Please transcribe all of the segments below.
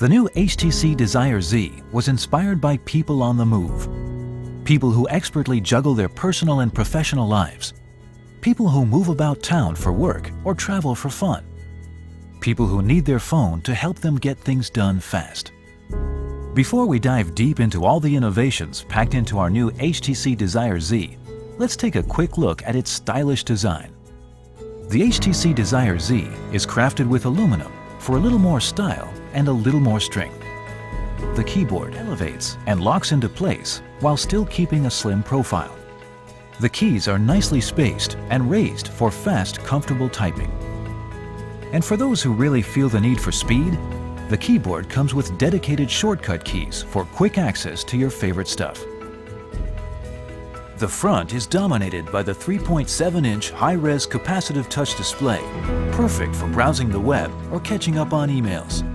The new HTC Desire Z was inspired by people on the move. People who expertly juggle their personal and professional lives. People who move about town for work or travel for fun. People who need their phone to help them get things done fast. Before we dive deep into all the innovations packed into our new HTC Desire Z, let's take a quick look at its stylish design. The HTC Desire Z is crafted with aluminum for a little more style and a little more strength. The keyboard elevates and locks into place while still keeping a slim profile. The keys are nicely spaced and raised for fast, comfortable typing. And for those who really feel the need for speed, the keyboard comes with dedicated shortcut keys for quick access to your favorite stuff. The front is dominated by the 3.7-inch high-res capacitive touch display, perfect for browsing the web or catching up on emails.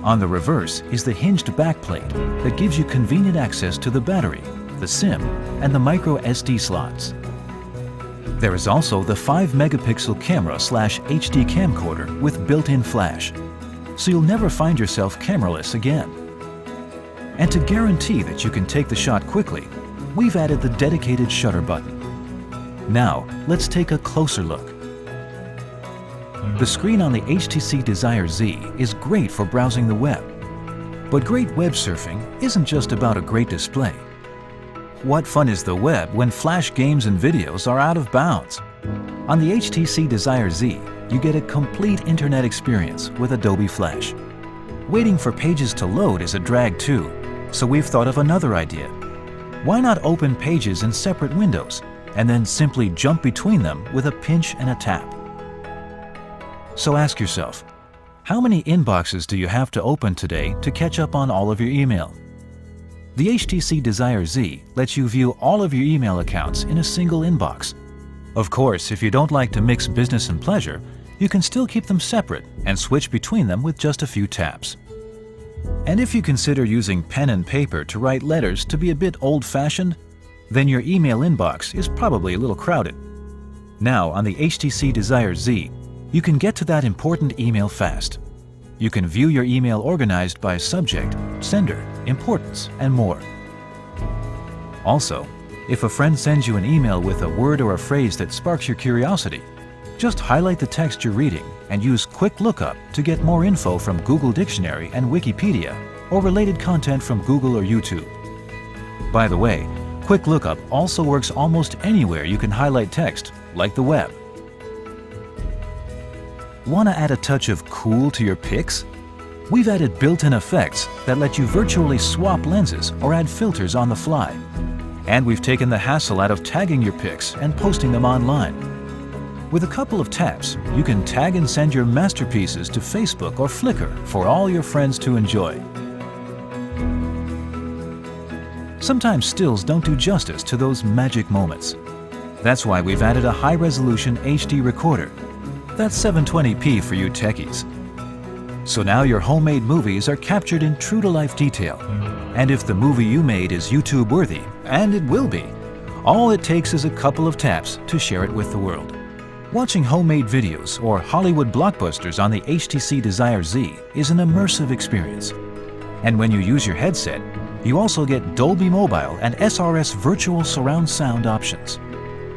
On the reverse is the hinged backplate that gives you convenient access to the battery, the SIM, and the micro SD slots. There is also the 5-megapixel camera/HD camcorder with built-in flash, so you'll never find yourself cameraless again. And to guarantee that you can take the shot quickly, we've added the dedicated shutter button. Now, let's take a closer look. The screen on the HTC Desire Z is great for browsing the web. But great web surfing isn't just about a great display. What fun is the web when flash games and videos are out of bounds? On the HTC Desire Z, you get a complete internet experience with Adobe Flash. Waiting for pages to load is a drag too, so we've thought of another idea. Why not open pages in separate windows and then simply jump between them with a pinch and a tap? So ask yourself, how many inboxes do you have to open today to catch up on all of your email? The HTC Desire Z lets you view all of your email accounts in a single inbox. Of course, if you don't like to mix business and pleasure, you can still keep them separate and switch between them with just a few taps. And if you consider using pen and paper to write letters to be a bit old-fashioned, then your email inbox is probably a little crowded. Now, on the HTC Desire Z, you can get to that important email fast. You can view your email organized by subject, sender, importance, and more. Also, if a friend sends you an email with a word or a phrase that sparks your curiosity, just highlight the text you're reading and use Quick Lookup to get more info from Google Dictionary and Wikipedia or related content from Google or YouTube. By the way, Quick Lookup also works almost anywhere you can highlight text, like the web. Want to add a touch of cool to your pics? We've added built-in effects that let you virtually swap lenses or add filters on the fly. And we've taken the hassle out of tagging your pics and posting them online. With a couple of taps, you can tag and send your masterpieces to Facebook or Flickr for all your friends to enjoy. Sometimes stills don't do justice to those magic moments. That's why we've added a high-resolution HD recorder. That's 720p for you techies. So now your homemade movies are captured in true-to-life detail. And if the movie you made is YouTube-worthy, and it will be, all it takes is a couple of taps to share it with the world. Watching homemade videos or Hollywood blockbusters on the HTC Desire Z is an immersive experience. And when you use your headset, you also get Dolby Mobile and SRS virtual surround sound options.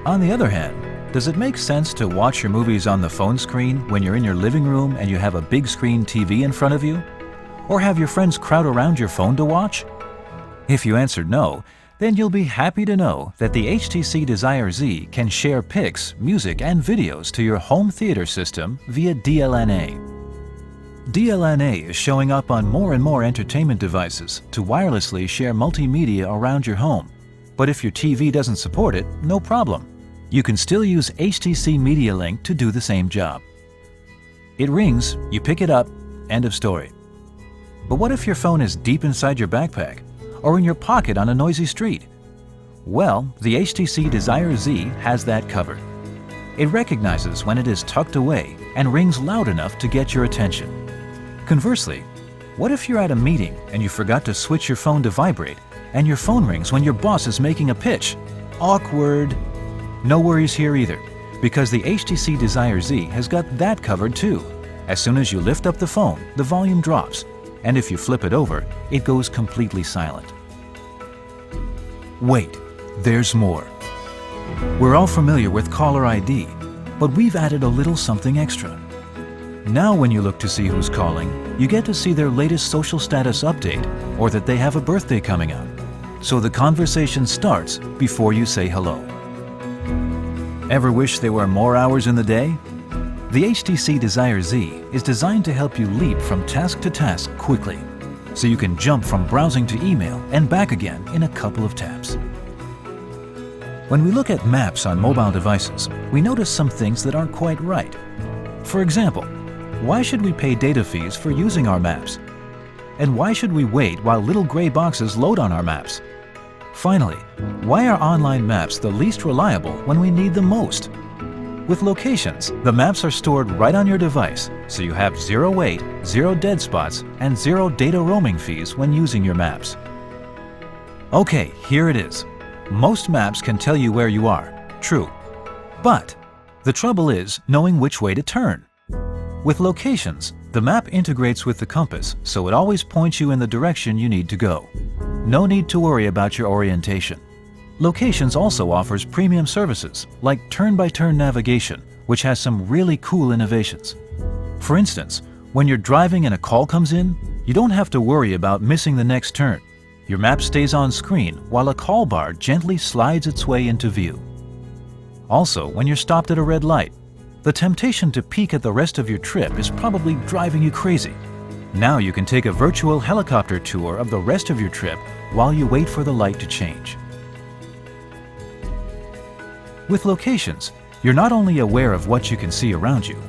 On the other hand, does it make sense to watch your movies on the phone screen when you're in your living room and you have a big screen TV in front of you? Or have your friends crowd around your phone to watch? If you answered no, then you'll be happy to know that the HTC Desire Z can share pics, music, and videos to your home theater system via DLNA. DLNA is showing up on more and more entertainment devices to wirelessly share multimedia around your home. But if your TV doesn't support it, no problem. You can still use HTC Media Link to do the same job. It rings, you pick it up, end of story. But what if your phone is deep inside your backpack or in your pocket on a noisy street? Well, the HTC Desire Z has that covered. It recognizes when it is tucked away and rings loud enough to get your attention. Conversely, what if you're at a meeting and you forgot to switch your phone to vibrate and your phone rings when your boss is making a pitch? Awkward. No worries here either, because the HTC Desire Z has got that covered too. As soon as you lift up the phone, the volume drops. and if you flip it over, it goes completely silent. Wait, there's more. We're all familiar with caller ID, but we've added a little something extra. Now when you look to see who's calling, you get to see their latest social status update or that they have a birthday coming up. So the conversation starts before you say hello. Ever wish there were more hours in the day? The HTC Desire Z is designed to help you leap from task to task quickly, so you can jump from browsing to email and back again in a couple of taps. When we look at maps on mobile devices, we notice some things that aren't quite right. For example, why should we pay data fees for using our maps? And why should we wait while little gray boxes load on our maps? Finally, why are online maps the least reliable when we need them most? With locations, the maps are stored right on your device, so you have zero wait, zero dead spots, and zero data roaming fees when using your maps. Okay, here it is. Most maps can tell you where you are, true. But the trouble is knowing which way to turn. With locations, the map integrates with the compass, so it always points you in the direction you need to go. No need to worry about your orientation. Locations also offers premium services like turn-by-turn navigation, which has some really cool innovations. For instance, when you're driving and a call comes in, you don't have to worry about missing the next turn. Your map stays on screen while a call bar gently slides its way into view. Also, when you're stopped at a red light, the temptation to peek at the rest of your trip is probably driving you crazy. Now you can take a virtual helicopter tour of the rest of your trip while you wait for the light to change. With locations, you're not only aware of what you can see around you,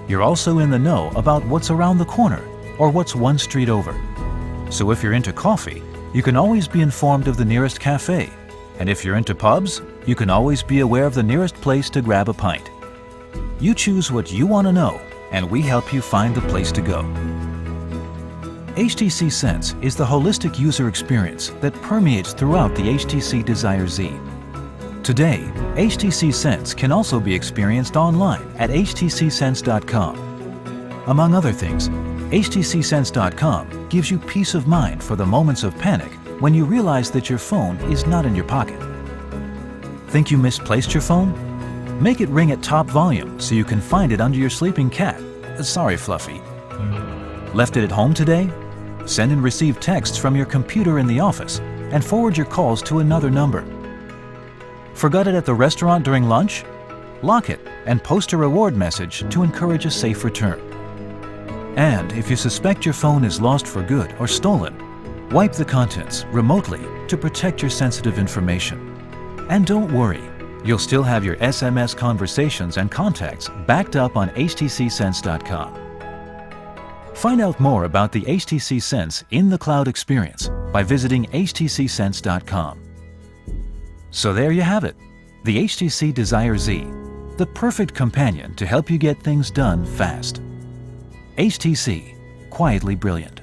you're also in the know about what's around the corner or what's one street over. So if you're into coffee, you can always be informed of the nearest cafe. And if you're into pubs, you can always be aware of the nearest place to grab a pint. You choose what you want to know, and we help you find the place to go. HTC Sense is the holistic user experience that permeates throughout the HTC Desire Z. Today, HTC Sense can also be experienced online at htcsense.com. Among other things, htcsense.com gives you peace of mind for the moments of panic when you realize that your phone is not in your pocket. Think you misplaced your phone? Make it ring at top volume so you can find it under your sleeping cat. Sorry, Fluffy. Left it at home today? Send and receive texts from your computer in the office and forward your calls to another number. Forgot it at the restaurant during lunch? Lock it and post a reward message to encourage a safe return. And if you suspect your phone is lost for good or stolen, wipe the contents remotely to protect your sensitive information. And don't worry, you'll still have your SMS conversations and contacts backed up on htcsense.com. Find out more about the HTC Sense in the cloud experience by visiting htcsense.com. So there you have it, the HTC Desire Z, the perfect companion to help you get things done fast. HTC, quietly brilliant.